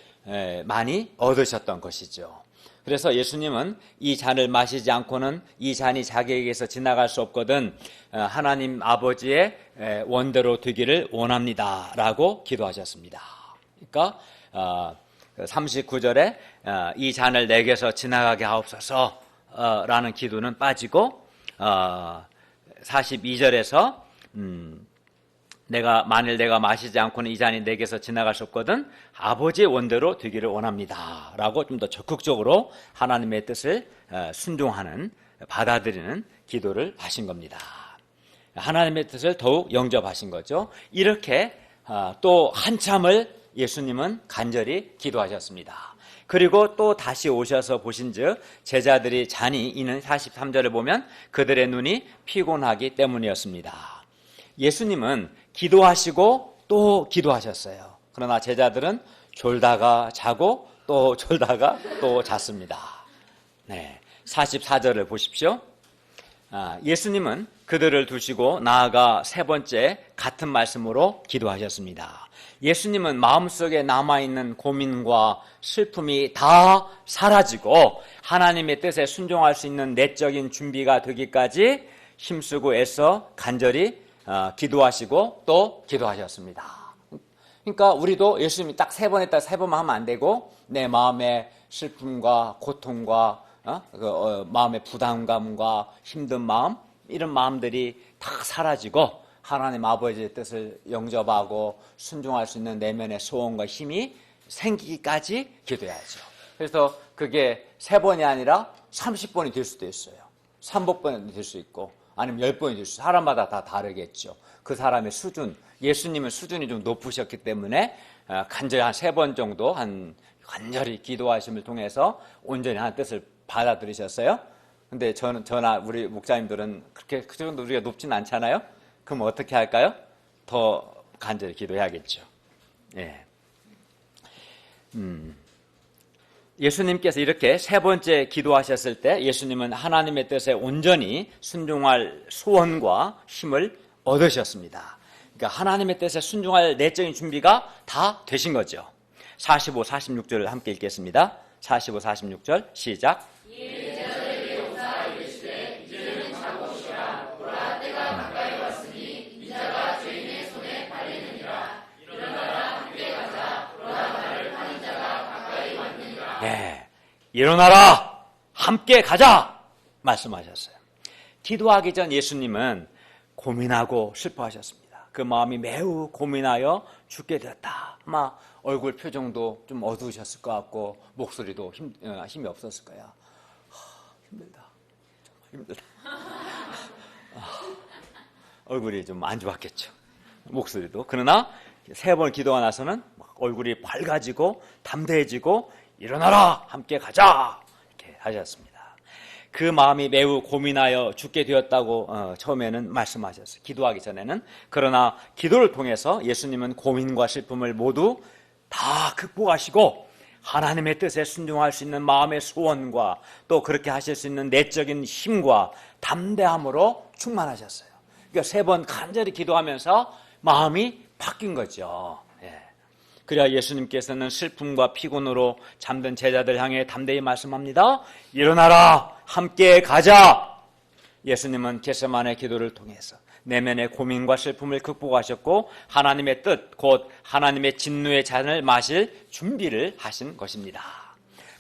많이 얻으셨던 것이죠. 그래서 예수님은 이 잔을 마시지 않고는 이 잔이 자기에게서 지나갈 수 없거든 하나님 아버지의 원대로 되기를 원합니다 라고 기도하셨습니다. 그러니까 39절에 이 잔을 내게서 지나가게 하옵소서 라는 기도는 빠지고 42절에서 만일 내가 마시지 않고는 이 잔이 내게서 지나갈 수 없거든 아버지의 원대로 되기를 원합니다 라고 좀 더 적극적으로 하나님의 뜻을 순종하는 받아들이는 기도를 하신 겁니다. 하나님의 뜻을 더욱 영접하신 거죠. 이렇게 또 한참을 예수님은 간절히 기도하셨습니다. 그리고 또 다시 오셔서 보신즉 제자들이 잔이 이는 43절을 보면 그들의 눈이 피곤하기 때문이었습니다. 예수님은 기도하시고 또 기도하셨어요. 그러나 제자들은 졸다가 자고 또 졸다가 또 잤습니다. 44절을 보십시오. 예수님은 그들을 두시고 나아가 세 번째 같은 말씀으로 기도하셨습니다. 예수님은 마음속에 남아있는 고민과 슬픔이 다 사라지고 하나님의 뜻에 순종할 수 있는 내적인 준비가 되기까지 힘쓰고 애써 간절히 기도하시고 또 기도하셨습니다. 그러니까 우리도 예수님이 딱 세 번 했다 세 번만 하면 안 되고 내 마음의 슬픔과 고통과 마음의 부담감과 힘든 마음 이런 마음들이 다 사라지고 하나님 아버지의 뜻을 영접하고 순종할 수 있는 내면의 소원과 힘이 생기기까지 기도해야죠. 그래서 그게 세 번이 아니라 30번이 될 수도 있어요. 300번이 될 수 있고 아니면 10번이 될 수 있어요. 사람마다 다 다르겠죠. 그 사람의 수준, 예수님은 수준이 좀 높으셨기 때문에 간절히 한 3번 정도 간절히 기도하심을 통해서 온전히 하나님 뜻을 받아들이셨어요. 근데 저나 우리 목사님들은 그렇게 그 정도 우리가 높진 않잖아요. 그럼 어떻게 할까요? 더 간절히 기도해야겠죠. 예수님께서 이렇게 세 번째 기도하셨을 때 예수님은 하나님의 뜻에 온전히 순종할 소원과 힘을 얻으셨습니다. 그러니까 하나님의 뜻에 순종할 내적인 준비가 다 되신 거죠. 45, 46절을 함께 읽겠습니다. 45, 46절 시작. 일어나라! 함께 가자! 말씀하셨어요. 기도하기 전 예수님은 고민하고 슬퍼하셨습니다. 그 마음이 매우 고민하여 죽게 되었다. 아마 얼굴 표정도 좀 어두우셨을 것 같고 목소리도 힘이 없었을 거야. 힘들다. 정말 힘들다. 얼굴이 좀 안 좋았겠죠. 목소리도. 그러나 3번 기도가 나서는 얼굴이 밝아지고 담대해지고 일어나라 함께 가자 이렇게 하셨습니다. 그 마음이 매우 고민하여 죽게 되었다고 처음에는 말씀하셨어요. 기도하기 전에는. 그러나 기도를 통해서 예수님은 고민과 슬픔을 모두 다 극복하시고 하나님의 뜻에 순종할 수 있는 마음의 소원과 또 그렇게 하실 수 있는 내적인 힘과 담대함으로 충만하셨어요. 그러니까 3번 간절히 기도하면서 마음이 바뀐 거죠. 그래야 예수님께서는 슬픔과 피곤으로 잠든 제자들 향해 담대히 말씀합니다. 일어나라, 함께 가자. 예수님은 겟세마네 기도를 통해서 내면의 고민과 슬픔을 극복하셨고 하나님의 뜻, 곧 하나님의 진노의 잔을 마실 준비를 하신 것입니다.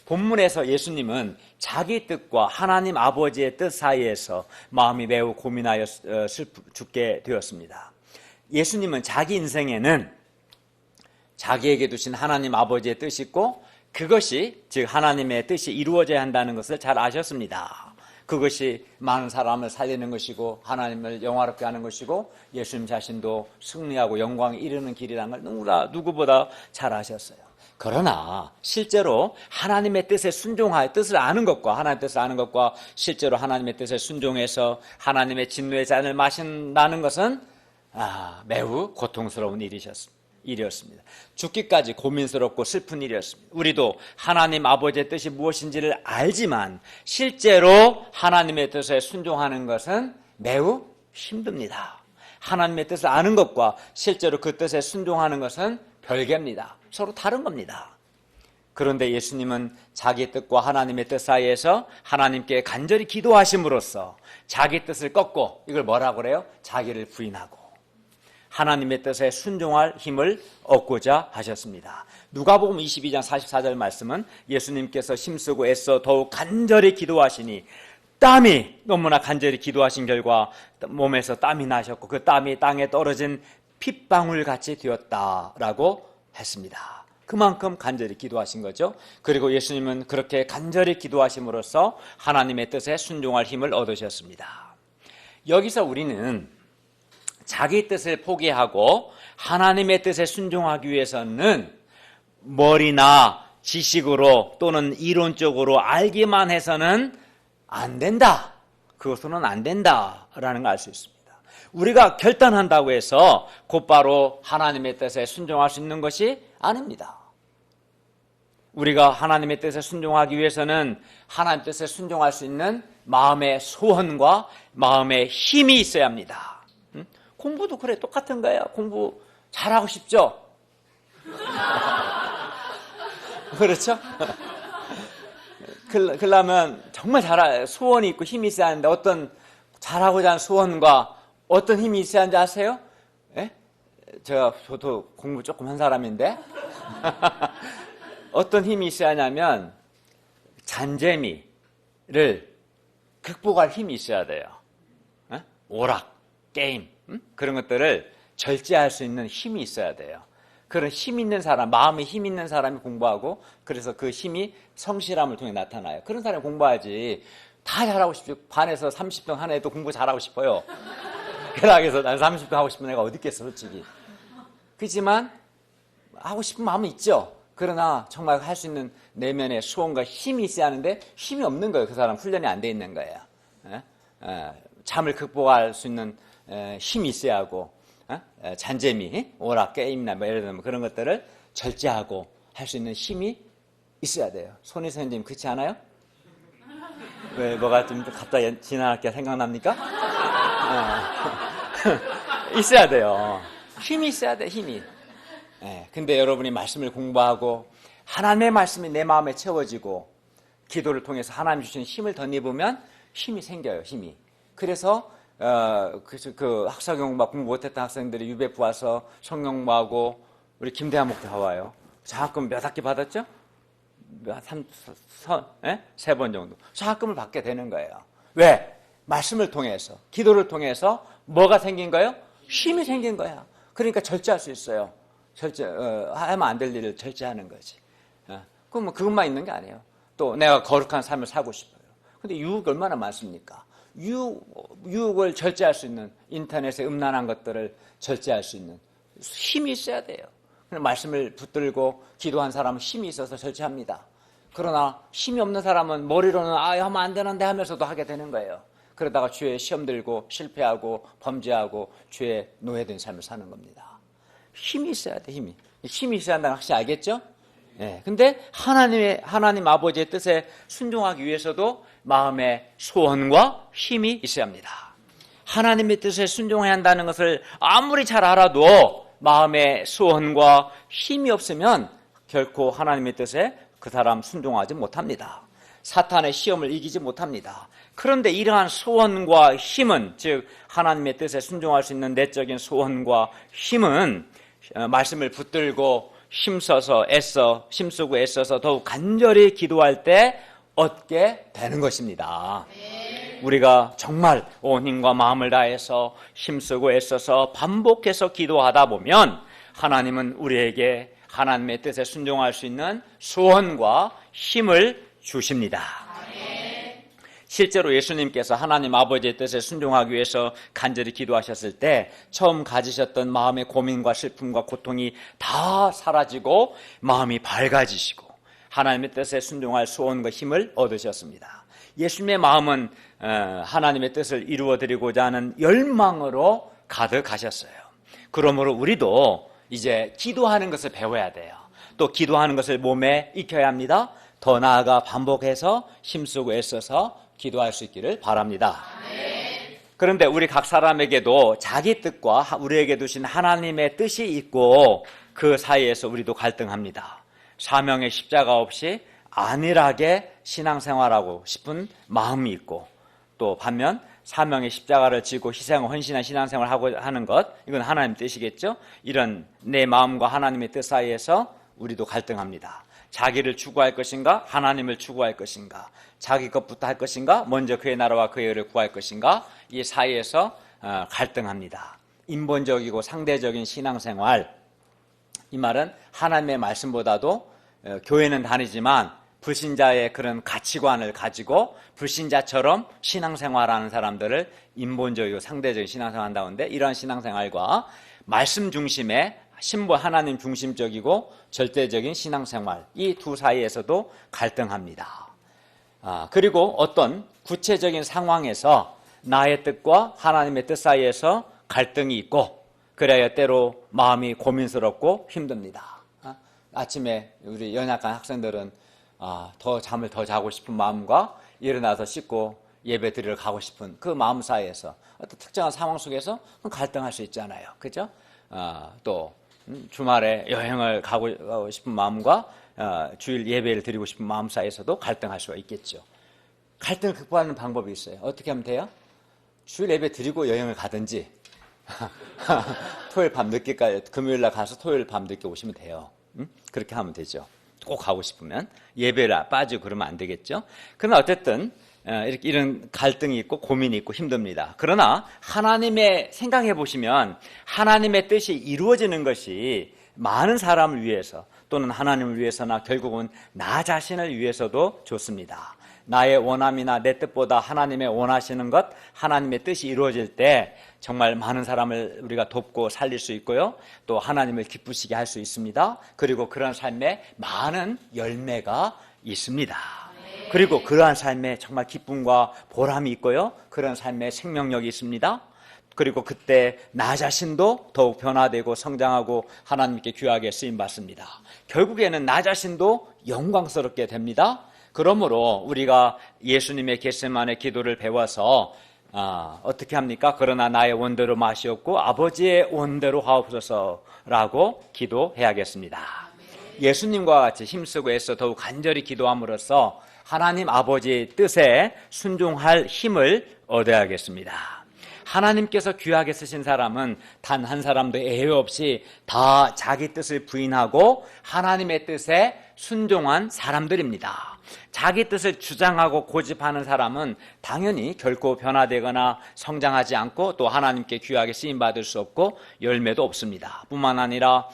본문에서 예수님은 자기 뜻과 하나님 아버지의 뜻 사이에서 마음이 매우 고민하여 죽게 되었습니다. 예수님은 자기 인생에는 자기에게 두신 하나님 아버지의 뜻이 있고 그것이 즉 하나님의 뜻이 이루어져야 한다는 것을 잘 아셨습니다. 그것이 많은 사람을 살리는 것이고 하나님을 영화롭게 하는 것이고 예수님 자신도 승리하고 영광에 이르는 길이라는 걸 누구보다 잘 아셨어요. 그러나 실제로 하나님의 뜻에 순종하여 뜻을 아는 것과 하나님의 뜻을 아는 것과 실제로 하나님의 뜻에 순종해서 하나님의 진노의 잔을 마신다는 것은 매우 고통스러운 일이었습니다. 죽기까지 고민스럽고 슬픈 일이었습니다. 우리도 하나님 아버지의 뜻이 무엇인지를 알지만 실제로 하나님의 뜻에 순종하는 것은 매우 힘듭니다. 하나님의 뜻을 아는 것과 실제로 그 뜻에 순종하는 것은 별개입니다. 서로 다른 겁니다. 그런데 예수님은 자기 뜻과 하나님의 뜻 사이에서 하나님께 간절히 기도하심으로써 자기 뜻을 꺾고 이걸 뭐라고 그래요? 자기를 부인하고 하나님의 뜻에 순종할 힘을 얻고자 하셨습니다. 누가복음 22장 44절 말씀은 예수님께서 힘쓰고 애써 더욱 간절히 기도하시니 땀이 너무나 간절히 기도하신 결과 몸에서 땀이 나셨고 그 땀이 땅에 떨어진 핏방울같이 되었다라고 했습니다. 그만큼 간절히 기도하신 거죠. 그리고 예수님은 그렇게 간절히 기도하심으로써 하나님의 뜻에 순종할 힘을 얻으셨습니다. 여기서 우리는 자기 뜻을 포기하고 하나님의 뜻에 순종하기 위해서는 머리나 지식으로 또는 이론적으로 알기만 해서는 안 된다. 그것으로는 안 된다라는 걸 알 수 있습니다. 우리가 결단한다고 해서 곧바로 하나님의 뜻에 순종할 수 있는 것이 아닙니다. 우리가 하나님의 뜻에 순종하기 위해서는 하나님의 뜻에 순종할 수 있는 마음의 소원과 마음의 힘이 있어야 합니다. 공부도 그래 똑같은 거예요. 공부 잘하고 싶죠? 그렇죠? 그러려면 정말 소원이 있고 힘이 있어야 하는데 어떤 잘하고자 하는 소원과 어떤 힘이 있어야 하는지 아세요? 예? 저도 공부 조금 한 사람인데 어떤 힘이 있어야 하냐면 잔재미를 극복할 힘이 있어야 돼요. 예? 오락, 게임 그런 것들을 절제할 수 있는 힘이 있어야 돼요. 그런 힘 있는 사람, 마음에 힘 있는 사람이 공부하고 그래서 그 힘이 성실함을 통해 나타나요. 그런 사람이 공부하지 다 잘하고 싶죠. 반에서 30등 한 애도 공부 잘하고 싶어요. 대학에서 난 30등 하고 싶은 애가 어디 있겠어 솔직히. 그렇지만 하고 싶은 마음은 있죠. 그러나 정말 할 수 있는 내면의 소원과 힘이 있어야 하는데 힘이 없는 거예요. 그 사람 훈련이 안 돼 있는 거예요. 잠을 극복할 수 있는 힘이 있어야 하고 잔재미, 오락, 게임이나 예를 들면 그런 것들을 절제하고 할 수 있는 힘이 있어야 돼요. 손희 선생님 그렇지 않아요? 왜 뭐가 좀 갑자기 지나갈게 생각납니까? 있어야 돼요. 힘이 있어야 돼, 힘이. 근데 여러분이 말씀을 공부하고 하나님의 말씀이 내 마음에 채워지고 기도를 통해서 하나님 주신 힘을 덧입으면 힘이 생겨요, 힘이. 그래서 그 학사경 공부 못했던 학생들이 유배부 와서 성경 공부하고 우리 김대한 목사 와요. 장학금 몇 학기 받았죠? 3번 정도. 장학금을 받게 되는 거예요. 왜? 말씀을 통해서, 기도를 통해서 뭐가 생긴 거예요? 힘이 생긴 거야. 그러니까 절제할 수 있어요. 하면 안 될 일을 절제하는 거지. 그럼 뭐 그것만 있는 게 아니에요. 또 내가 거룩한 삶을 살고 싶어요. 근데 유혹이 얼마나 많습니까? 유혹을 절제할 수 있는, 인터넷의 음란한 것들을 절제할 수 있는 힘이 있어야 돼요. 말씀을 붙들고 기도한 사람은 힘이 있어서 절제합니다. 그러나 힘이 없는 사람은 머리로는 하면 안 되는데 하면서도 하게 되는 거예요. 그러다가 죄에 시험 들고 실패하고 범죄하고 죄에 노예된 삶을 사는 겁니다. 힘이 있어야 돼, 힘이. 힘이 있어야 한다는 확실히 알겠죠? 네. 근데 하나님 아버지의 뜻에 순종하기 위해서도 마음의 소원과 힘이 있어야 합니다. 하나님의 뜻에 순종해야 한다는 것을 아무리 잘 알아도 마음의 소원과 힘이 없으면 결코 하나님의 뜻에 그 사람 순종하지 못합니다. 사탄의 시험을 이기지 못합니다. 그런데 이러한 소원과 힘은, 즉 하나님의 뜻에 순종할 수 있는 내적인 소원과 힘은 말씀을 붙들고 힘쓰고 애써서 더욱 간절히 기도할 때 얻게 되는 것입니다. 우리가 정말 온 힘과 마음을 다해서 힘쓰고 애써서 반복해서 기도하다 보면 하나님은 우리에게 하나님의 뜻에 순종할 수 있는 소원과 힘을 주십니다. 실제로 예수님께서 하나님 아버지의 뜻에 순종하기 위해서 간절히 기도하셨을 때 처음 가지셨던 마음의 고민과 슬픔과 고통이 다 사라지고 마음이 밝아지시고 하나님의 뜻에 순종할 소원과 힘을 얻으셨습니다. 예수님의 마음은 하나님의 뜻을 이루어드리고자 하는 열망으로 가득하셨어요. 그러므로 우리도 이제 기도하는 것을 배워야 돼요. 또 기도하는 것을 몸에 익혀야 합니다. 더 나아가 반복해서 힘쓰고 애써서 기도할 수 있기를 바랍니다. 그런데 우리 각 사람에게도 자기 뜻과 우리에게 두신 하나님의 뜻이 있고 그 사이에서 우리도 갈등합니다. 사명의 십자가 없이 안일하게 신앙생활하고 싶은 마음이 있고 또 반면 사명의 십자가를 지고 희생을 헌신한 신앙생활을 하는 것, 이건 하나님의 뜻이겠죠? 이런 내 마음과 하나님의 뜻 사이에서 우리도 갈등합니다. 자기를 추구할 것인가? 하나님을 추구할 것인가? 자기 것부터 할 것인가? 먼저 그의 나라와 그의 의를 구할 것인가? 이 사이에서 갈등합니다. 인본적이고 상대적인 신앙생활, 이 말은 하나님의 말씀보다도 교회는 다니지만 불신자의 그런 가치관을 가지고 불신자처럼 신앙생활하는 사람들을 인본적이고 상대적인 신앙생활 한다는데, 이런 신앙생활과 말씀 중심의 신부 하나님 중심적이고 절대적인 신앙생활, 이 두 사이에서도 갈등합니다. 그리고 어떤 구체적인 상황에서 나의 뜻과 하나님의 뜻 사이에서 갈등이 있고 그래야 때로 마음이 고민스럽고 힘듭니다. 아침에 우리 연약한 학생들은 더 잠을 더 자고 싶은 마음과 일어나서 씻고 예배 드리러 가고 싶은 그 마음 사이에서 어떤 특정한 상황 속에서 갈등할 수 있잖아요. 그죠? 또 주말에 여행을 가고 싶은 마음과 주일 예배를 드리고 싶은 마음 사이에서도 갈등할 수가 있겠죠. 갈등을 극복하는 방법이 있어요. 어떻게 하면 돼요? 주일 예배 드리고 여행을 가든지 토요일 밤 늦게까지, 금요일 날 가서 토요일 밤 늦게 오시면 돼요. 그렇게 하면 되죠. 꼭 가고 싶으면 예배를 빠지고 그러면 안 되겠죠. 그러나 어쨌든 이렇게 이런 갈등이 있고 고민이 있고 힘듭니다. 그러나 하나님의 생각해 보시면 하나님의 뜻이 이루어지는 것이 많은 사람을 위해서 또는 하나님을 위해서나 결국은 나 자신을 위해서도 좋습니다. 나의 원함이나 내 뜻보다 하나님의 원하시는 것, 하나님의 뜻이 이루어질 때 정말 많은 사람을 우리가 돕고 살릴 수 있고요. 또 하나님을 기쁘시게 할 수 있습니다. 그리고 그런 삶에 많은 열매가 있습니다. 그리고 그러한 삶에 정말 기쁨과 보람이 있고요. 그런 삶에 생명력이 있습니다. 그리고 그때 나 자신도 더욱 변화되고 성장하고 하나님께 귀하게 쓰임받습니다. 결국에는 나 자신도 영광스럽게 됩니다. 그러므로 우리가 예수님의 겟세마네 기도를 배워서 어떻게 합니까? 그러나 나의 원대로 마시옵고 아버지의 원대로 하옵소서라고 기도해야겠습니다. 예수님과 같이 힘쓰고 애써 더욱 간절히 기도함으로써 하나님 아버지의 뜻에 순종할 힘을 얻어야겠습니다. 하나님께서 귀하게 쓰신 사람은 단 한 사람도 예외 없이 다 자기 뜻을 부인하고 하나님의 뜻에 순종한 사람들입니다. 자기 뜻을 주장하고 고집하는 사람은 당연히 결코 변화되거나 성장하지 않고 또 하나님께 귀하게 쓰임받을 수 없고 열매도 없습니다. 뿐만 아니라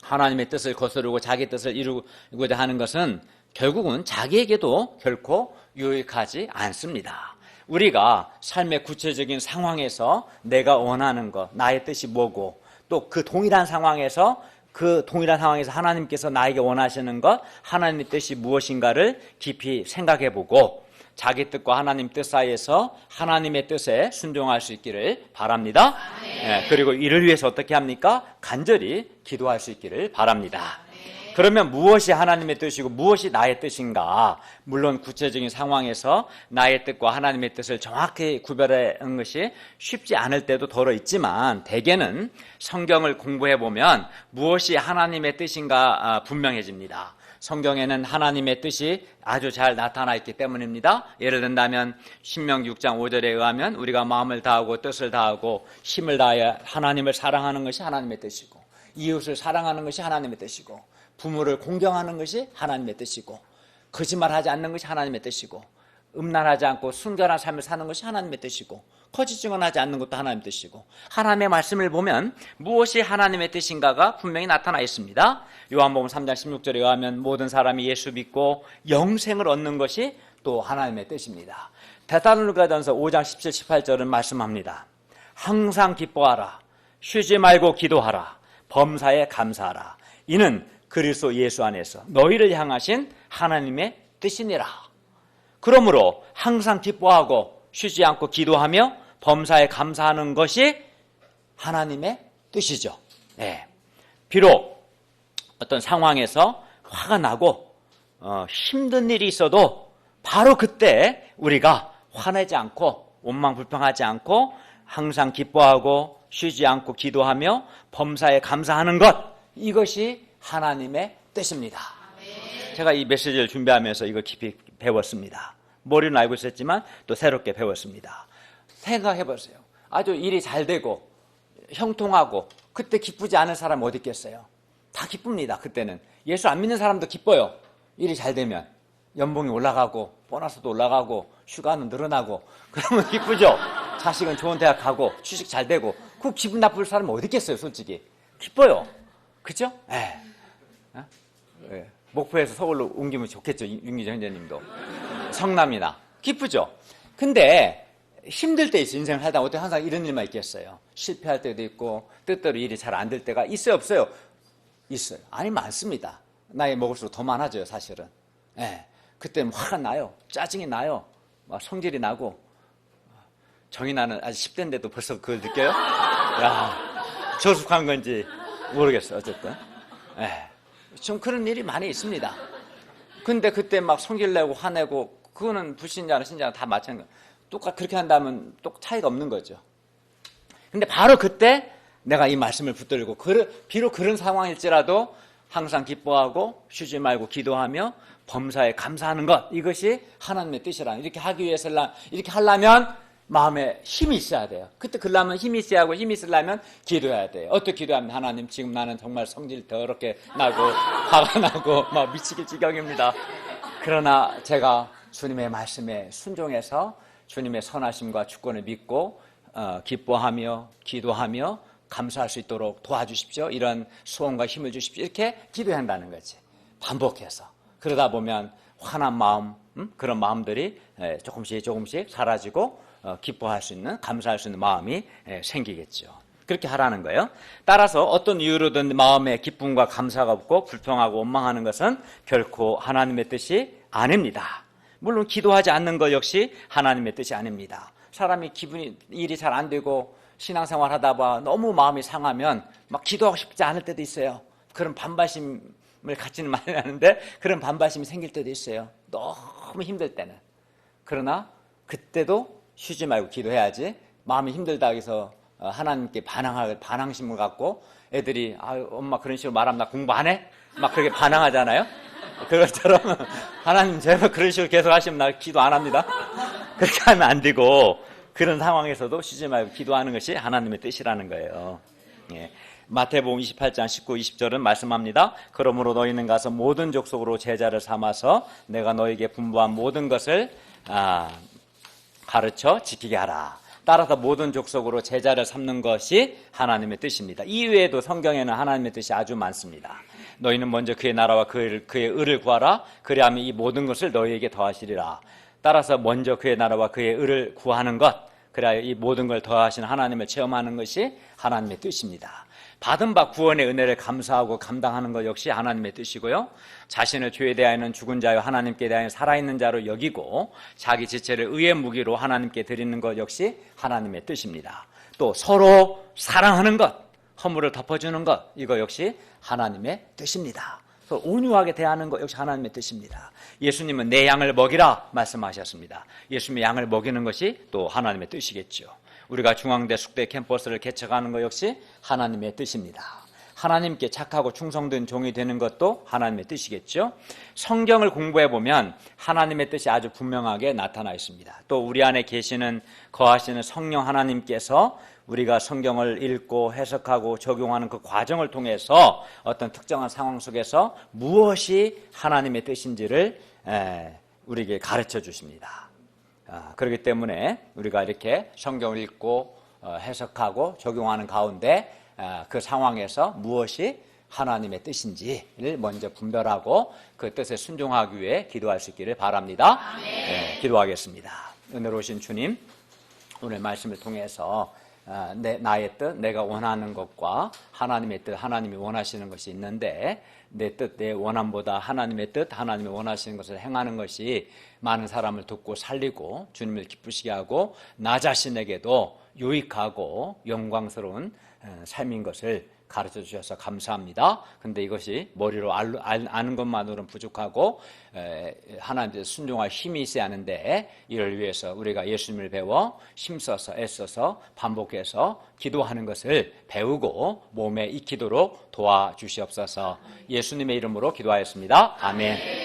하나님의 뜻을 거스르고 자기 뜻을 이루고자 하는 것은 결국은 자기에게도 결코 유익하지 않습니다. 우리가 삶의 구체적인 상황에서 내가 원하는 것, 나의 뜻이 뭐고, 또 그 동일한 상황에서 하나님께서 나에게 원하시는 것, 하나님의 뜻이 무엇인가를 깊이 생각해보고 자기 뜻과 하나님 뜻 사이에서 하나님의 뜻에 순종할 수 있기를 바랍니다. 그리고 이를 위해서 어떻게 합니까? 간절히 기도할 수 있기를 바랍니다. 그러면 무엇이 하나님의 뜻이고 무엇이 나의 뜻인가? 물론 구체적인 상황에서 나의 뜻과 하나님의 뜻을 정확히 구별하는 것이 쉽지 않을 때도 덜어 있지만, 대개는 성경을 공부해 보면 무엇이 하나님의 뜻인가 분명해집니다. 성경에는 하나님의 뜻이 아주 잘 나타나 있기 때문입니다. 예를 든다면 신명기 6장 5절에 의하면 우리가 마음을 다하고 뜻을 다하고 힘을 다하여 하나님을 사랑하는 것이 하나님의 뜻이고, 이웃을 사랑하는 것이 하나님의 뜻이고, 부모를 공경하는 것이 하나님의 뜻이고, 거짓말하지 않는 것이 하나님의 뜻이고, 음란하지 않고 순결한 삶을 사는 것이 하나님의 뜻이고, 거짓 증언하지 않는 것도 하나님의 뜻이고, 하나님의 말씀을 보면 무엇이 하나님의 뜻인가가 분명히 나타나 있습니다. 요한복음 3장 16절에 의하면 모든 사람이 예수 믿고 영생을 얻는 것이 또 하나님의 뜻입니다. 데살로니가전서 5장 17, 18절은 말씀합니다. 항상 기뻐하라, 쉬지 말고 기도하라, 범사에 감사하라. 이는 그리스도 예수 안에서 너희를 향하신 하나님의 뜻이니라. 그러므로 항상 기뻐하고 쉬지 않고 기도하며 범사에 감사하는 것이 하나님의 뜻이죠. 비록 어떤 상황에서 화가 나고 힘든 일이 있어도 바로 그때 우리가 화내지 않고 원망불평하지 않고 항상 기뻐하고 쉬지 않고 기도하며 범사에 감사하는 것, 이것이 하나님의 뜻입니다. 제가 이 메시지를 준비하면서 이거 깊이 배웠습니다. 머리는 알고 있었지만 또 새롭게 배웠습니다. 생각해보세요. 아주 일이 잘 되고 형통하고 그때 기쁘지 않은 사람 어디 있겠어요? 다 기쁩니다. 그때는 예수 안 믿는 사람도 기뻐요. 일이 잘 되면 연봉이 올라가고 보너스도 올라가고 휴가는 늘어나고 그러면 기쁘죠. 자식은 좋은 대학 가고 취직 잘 되고, 그 기분 나쁠 사람은 어디 있겠어요? 솔직히 기뻐요. 그죠? 목포에서 서울로 옮기면 좋겠죠. 윤기정 형제님도 성남이나 기쁘죠. 근데 힘들 때 있어요. 인생을 살다 어떻게 항상 이런 일만 있겠어요? 실패할 때도 있고 뜻대로 일이 잘 안 될 때가 있어요, 없어요? 있어요. 아니, 많습니다. 나이 먹을수록 더 많아져요, 사실은. 그때는 화가 나요. 짜증이 나요. 막 성질이 나고. 정이 나는 아직 10대인데도 벌써 그걸 느껴요? 야, 저숙한 건지 모르겠어요. 어쨌든 좀 그런 일이 많이 있습니다. 근데 그때 막 성질 내고 화내고, 그거는 불신자나 신자나 다 마찬가지. 똑같이 그렇게 한다면 또 차이가 없는 거죠. 근데 바로 그때 내가 이 말씀을 붙들고, 비록 그런 상황일지라도 항상 기뻐하고 쉬지 말고 기도하며 범사에 감사하는 것, 이것이 하나님의 뜻이라. 이렇게 하기 위해서, 이렇게 하려면 마음에 힘이 있어야 돼요. 그때 그러려면 힘이 있어야 하고, 힘이 있으려면 기도해야 돼요. 어떻게 기도하면, 하나님 지금 나는 정말 성질 더럽게 나고 화가 나고 막 미치길 지경입니다. 그러나 제가 주님의 말씀에 순종해서 주님의 선하심과 주권을 믿고 기뻐하며 기도하며 감사할 수 있도록 도와주십시오. 이런 소원과 힘을 주십시오. 이렇게 기도해야 한다는 거지. 반복해서. 그러다 보면 화난 마음, 그런 마음들이 조금씩 사라지고 기뻐할 수 있는, 감사할 수 있는 마음이 생기겠죠. 그렇게 하라는 거예요. 따라서 어떤 이유로든 마음에 기쁨과 감사가 없고 불평하고 원망하는 것은 결코 하나님의 뜻이 아닙니다. 물론 기도하지 않는 것 역시 하나님의 뜻이 아닙니다. 사람이 일이 잘 안 되고 신앙생활 하다 봐 너무 마음이 상하면 막 기도하고 싶지 않을 때도 있어요. 그런 반발심을 갖지는 말아야 하는데 그런 반발심이 생길 때도 있어요. 너무 힘들 때는. 그러나 그때도 쉬지 말고 기도해야지. 마음이 힘들다 해서 하나님께 반항심을 갖고 애들이 엄마 그런 식으로 말하면 나 공부 안 해? 막 그렇게 반항하잖아요. 그것처럼 하나님 제발 그런 식으로 계속 하시면 나 기도 안 합니다. 그렇게 하면 안 되고, 그런 상황에서도 쉬지 말고 기도하는 것이 하나님의 뜻이라는 거예요. 마태복음 28장 19, 20절은 말씀합니다. 그러므로 너희는 가서 모든 족속으로 제자를 삼아서 내가 너희에게 분부한 모든 것을 가르쳐 지키게 하라. 따라서 모든 족속으로 제자를 삼는 것이 하나님의 뜻입니다. 이외에도 성경에는 하나님의 뜻이 아주 많습니다. 너희는 먼저 그의 나라와 그의 의를 구하라. 그리하면 이 모든 것을 너희에게 더하시리라. 따라서 먼저 그의 나라와 그의 의를 구하는 것, 그래야 이 모든 걸 더하신 하나님을 체험하는 것이 하나님의 뜻입니다. 받은 바 구원의 은혜를 감사하고 감당하는 것 역시 하나님의 뜻이고요. 자신을 죄에 대하여는 죽은 자요 하나님께 대하여 살아있는 자로 여기고 자기 지체를 의의 무기로 하나님께 드리는 것 역시 하나님의 뜻입니다. 또 서로 사랑하는 것, 허물을 덮어주는 것, 이거 역시 하나님의 뜻입니다. 온유하게 대하는 것 역시 하나님의 뜻입니다. 예수님은 내 양을 먹이라 말씀하셨습니다. 예수님의 양을 먹이는 것이 또 하나님의 뜻이겠죠. 우리가 중앙대 숙대 캠퍼스를 개척하는 것 역시 하나님의 뜻입니다. 하나님께 착하고 충성된 종이 되는 것도 하나님의 뜻이겠죠. 성경을 공부해 보면 하나님의 뜻이 아주 분명하게 나타나 있습니다. 또 우리 안에 계시는 거하시는 성령 하나님께서 우리가 성경을 읽고 해석하고 적용하는 그 과정을 통해서 어떤 특정한 상황 속에서 무엇이 하나님의 뜻인지를 우리에게 가르쳐 주십니다. 그렇기 때문에 우리가 이렇게 성경을 읽고 해석하고 적용하는 가운데 그 상황에서 무엇이 하나님의 뜻인지를 먼저 분별하고 그 뜻에 순종하기 위해 기도할 수 있기를 바랍니다. 기도하겠습니다. 은혜로우신 주님, 오늘 말씀을 통해서 나의 뜻, 내가 원하는 것과 하나님의 뜻, 하나님이 원하시는 것이 있는데 내 뜻, 내 원함보다 하나님의 뜻, 하나님이 원하시는 것을 행하는 것이 많은 사람을 돕고 살리고 주님을 기쁘시게 하고 나 자신에게도 유익하고 영광스러운 삶인 것을 가르쳐 주셔서 감사합니다. 근데 이것이 머리로 아는 것만으로는 부족하고 하나님께 순종할 힘이 있어야 하는데 이를 위해서 우리가 예수님을 배워 힘써서 애써서 반복해서 기도하는 것을 배우고 몸에 익히도록 도와주시옵소서. 예수님의 이름으로 기도하였습니다. 아멘.